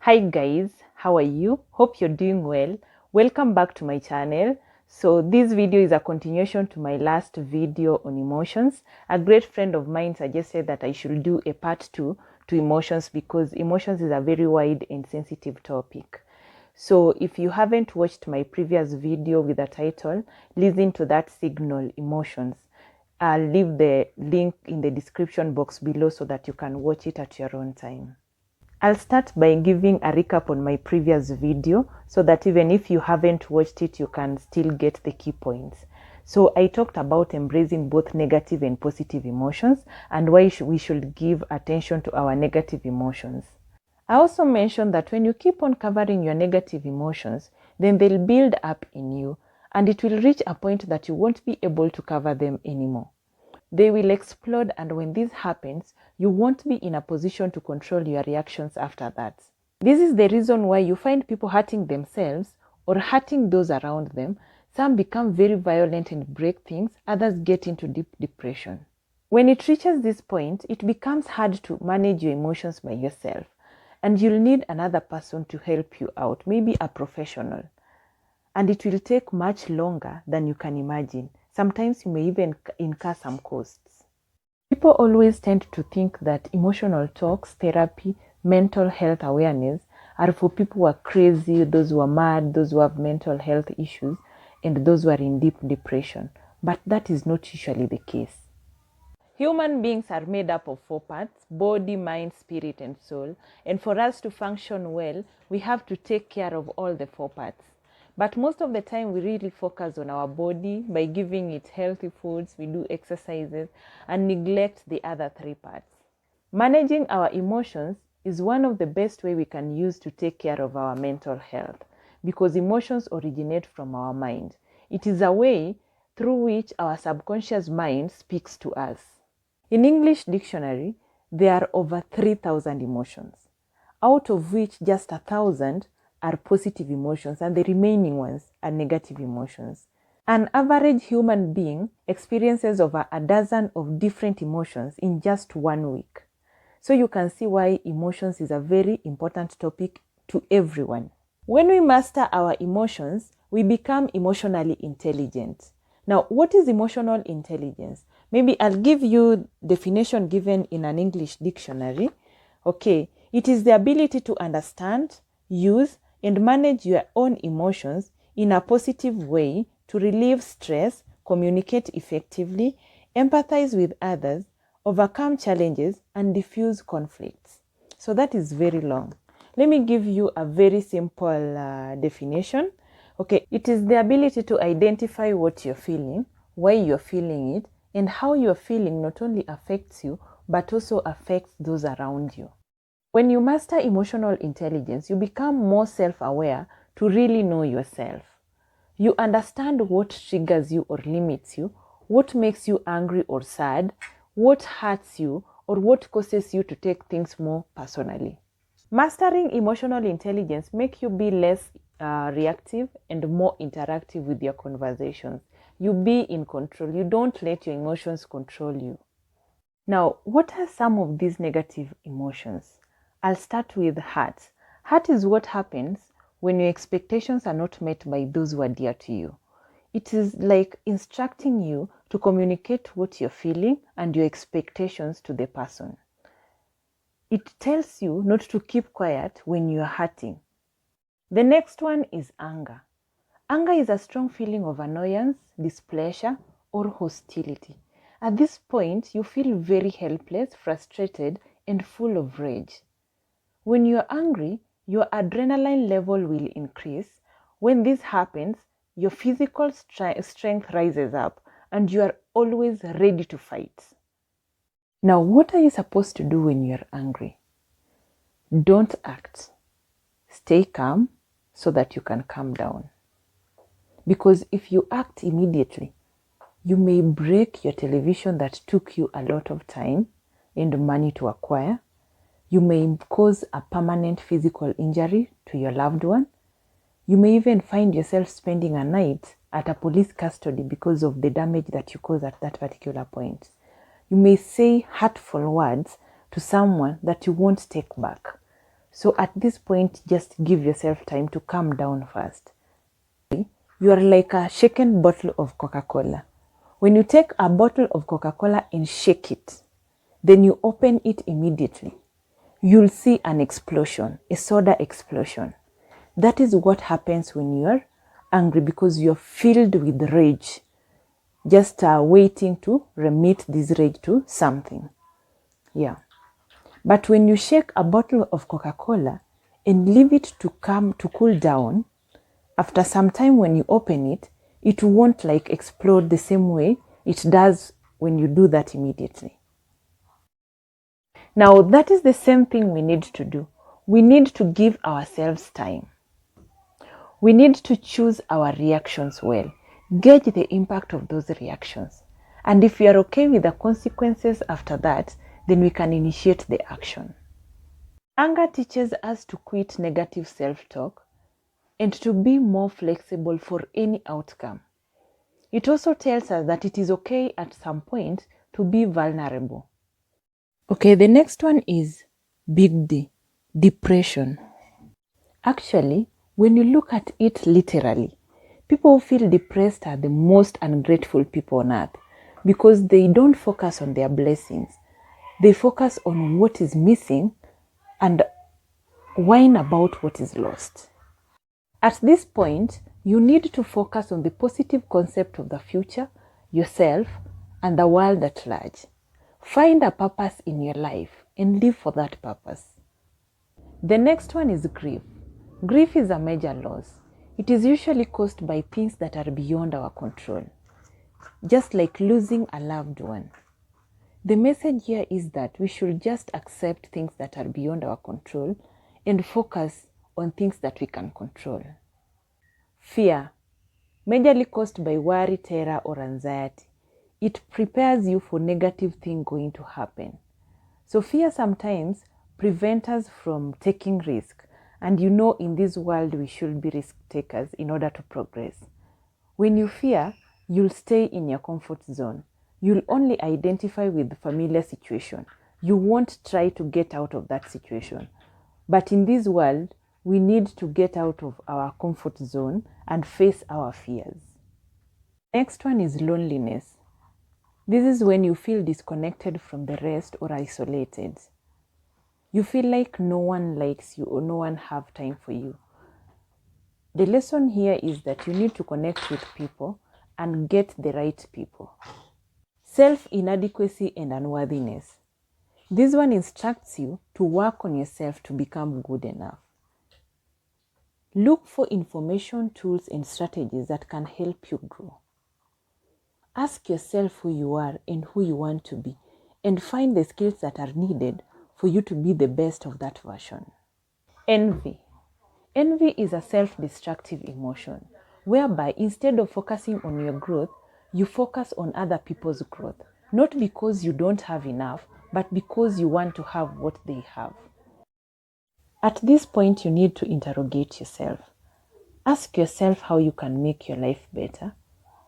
Hi guys, how are you? Hope you're doing well. Welcome back to my channel. So this video is a continuation to my last video on emotions. A great friend of mine suggested that I should do a part 2 to emotions because emotions is a very wide and sensitive topic. So if you haven't watched my previous video with the title, listen to that signal, emotions. I'll leave the link in the description box below so that you can watch it at your own time. I'll start by giving a recap on my previous video so that even if you haven't watched it, you can still get the key points. So I talked about embracing both negative and positive emotions and why we should give attention to our negative emotions. I also mentioned that when you keep on covering your negative emotions, then they'll build up in you and it will reach a point that you won't be able to cover them anymore. They will explode, and when this happens, you won't be in a position to control your reactions after that. This is the reason why you find people hurting themselves or hurting those around them. Some become very violent and break things, others get into deep depression. When it reaches this point, it becomes hard to manage your emotions by yourself, and you'll need another person to help you out, maybe a professional. And it will take much longer than you can imagine. Sometimes you may even incur some costs. People always tend to think that emotional talks, therapy, mental health awareness are for people who are crazy, those who are mad, those who have mental health issues, and those who are in deep depression. But that is not usually the case. Human beings are made up of 4 parts: body, mind, spirit, and soul. And for us to function well, we have to take care of all the 4 parts. But most of the time, we really focus on our body by giving it healthy foods, we do exercises, and neglect the other 3 parts. Managing our emotions is one of the best ways we can use to take care of our mental health, because emotions originate from our mind. It is a way through which our subconscious mind speaks to us. In English dictionary, there are over 3,000 emotions, out of which just 1,000 are positive emotions and the remaining ones are negative emotions. An average human being experiences over a dozen of different emotions in just 1 week. So you can see why emotions is a very important topic to everyone. When we master our emotions, we become emotionally intelligent. Now, what is emotional intelligence? Maybe I'll give you definition given in an English dictionary. Okay, it is the ability to understand, use, and manage your own emotions in a positive way to relieve stress, communicate effectively, empathize with others, overcome challenges, and diffuse conflicts. So that is very long. Let me give you a very simple definition. Okay, it is the ability to identify what you're feeling, why you're feeling it, and how your feeling not only affects you, but also affects those around you. When you master emotional intelligence, you become more self-aware to really know yourself. You understand what triggers you or limits you, what makes you angry or sad, what hurts you, or what causes you to take things more personally. Mastering emotional intelligence makes you be less reactive and more interactive with your conversations. You be in control. You don't let your emotions control you. Now, what are some of these negative emotions? I'll start with hurt. Hurt is what happens when your expectations are not met by those who are dear to you. It is like instructing you to communicate what you're feeling and your expectations to the person. It tells you not to keep quiet when you're hurting. The next one is anger. Anger is a strong feeling of annoyance, displeasure, or hostility. At this point, you feel very helpless, frustrated, and full of rage. When you're angry, your adrenaline level will increase. When this happens, your physical strength rises up and you are always ready to fight. Now, what are you supposed to do when you're angry? Don't act. Stay calm so that you can calm down. Because if you act immediately, you may break your television that took you a lot of time and money to acquire. You may cause a permanent physical injury to your loved one. You may even find yourself spending a night at a police custody because of the damage that you caused at that particular point. You may say hurtful words to someone that you won't take back. So at this point, just give yourself time to calm down first. You are like a shaken bottle of Coca-Cola. When you take a bottle of Coca-Cola and shake it, then you open it immediately, you'll see an explosion, a soda explosion. That is what happens when you are angry, because you're filled with rage, just waiting to remit this rage to something. Yeah. But when you shake a bottle of Coca-Cola and leave it to cool down, after some time when you open it, it won't like explode the same way it does when you do that immediately. Now, that is the same thing we need to do. We need to give ourselves time. We need to choose our reactions well, gauge the impact of those reactions. And if we are okay with the consequences after that, then we can initiate the action. Anger teaches us to quit negative self-talk and to be more flexible for any outcome. It also tells us that it is okay at some point to be vulnerable. Okay, the next one is big D, depression. Actually, when you look at it literally, people who feel depressed are the most ungrateful people on earth, because they don't focus on their blessings. They focus on what is missing and whine about what is lost. At this point, you need to focus on the positive concept of the future, yourself, and the world at large. Find a purpose in your life and live for that purpose. The next one is grief. Grief is a major loss. It is usually caused by things that are beyond our control, just like losing a loved one. The message here is that we should just accept things that are beyond our control and focus on things that we can control. Fear, majorly caused by worry, terror, or anxiety. It prepares you for negative things going to happen. So fear sometimes prevents us from taking risk. And you know, in this world, we should be risk takers in order to progress. When you fear, you'll stay in your comfort zone. You'll only identify with the familiar situation. You won't try to get out of that situation. But in this world, we need to get out of our comfort zone and face our fears. Next one is loneliness. This is when you feel disconnected from the rest or isolated. You feel like no one likes you or no one have time for you. The lesson here is that you need to connect with people and get the right people. Self-inadequacy and unworthiness. This one instructs you to work on yourself to become good enough. Look for information, tools, and strategies that can help you grow. Ask yourself who you are and who you want to be, and find the skills that are needed for you to be the best of that version. Envy. Envy is a self-destructive emotion, whereby instead of focusing on your growth, you focus on other people's growth, not because you don't have enough, but because you want to have what they have. At this point, you need to interrogate yourself. Ask yourself how you can make your life better,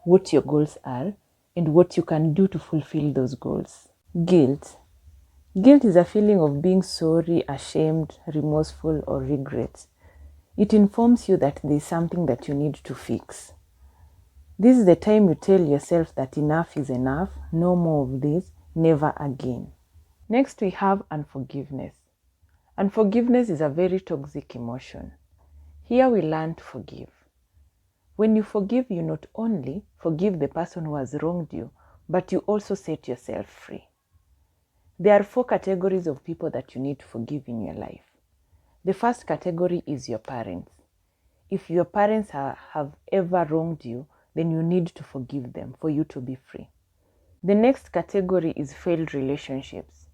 what your goals are, and what you can do to fulfill those goals. Guilt. Guilt is a feeling of being sorry, ashamed, remorseful, or regret. It informs you that there is something that you need to fix. This is the time you tell yourself that enough is enough, no more of this, never again. Next, we have unforgiveness. Unforgiveness is a very toxic emotion. Here we learn to forgive. When you forgive, you not only forgive the person who has wronged you, but you also set yourself free. There are 4 categories of people that you need to forgive in your life. The first category is your parents. If your parents have ever wronged you, then you need to forgive them for you to be free. The next category is failed relationships.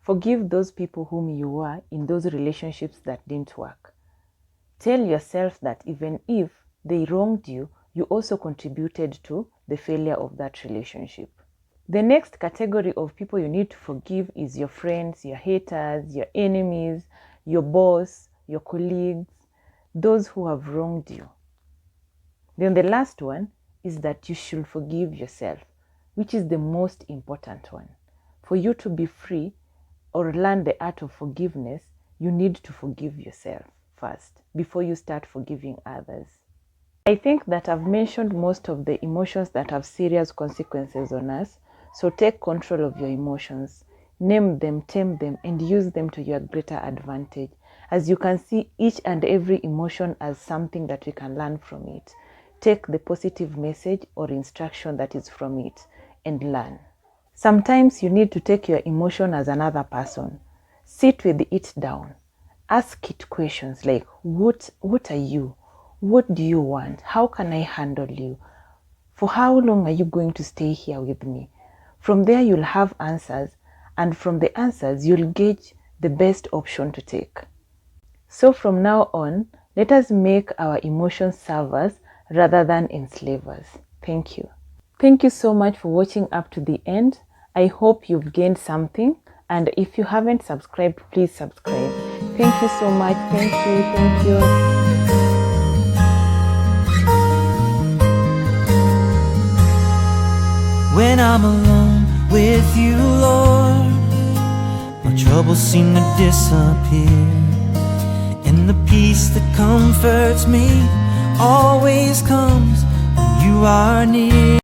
Forgive those people whom you were in those relationships that didn't work. Tell yourself that even if they wronged you, you also contributed to the failure of that relationship. The next category of people you need to forgive is your friends, your haters, your enemies, your boss, your colleagues, those who have wronged you. Then the last one is that you should forgive yourself, which is the most important one. For you to be free or learn the art of forgiveness, you need to forgive yourself first before you start forgiving others. I think that I've mentioned most of the emotions that have serious consequences on us, so take control of your emotions. Name them, tame them, and use them to your greater advantage. As you can see, each and every emotion as something that we can learn from it. Take the positive message or instruction that is from it and learn. Sometimes you need to take your emotion as another person. Sit with it down. Ask it questions like, what are you? What do you want? How can I handle you? For how long are you going to stay here with me? From there, you'll have answers, and from the answers, you'll gauge the best option to take. So from now on, let us make our emotions serve us rather than enslave us. Thank you. Thank you so much for watching up to the end. I hope you've gained something, and if you haven't subscribed, please subscribe. Thank you so much. Thank you. When I'm alone with you, Lord, my troubles seem to disappear, and the peace that comforts me always comes when you are near.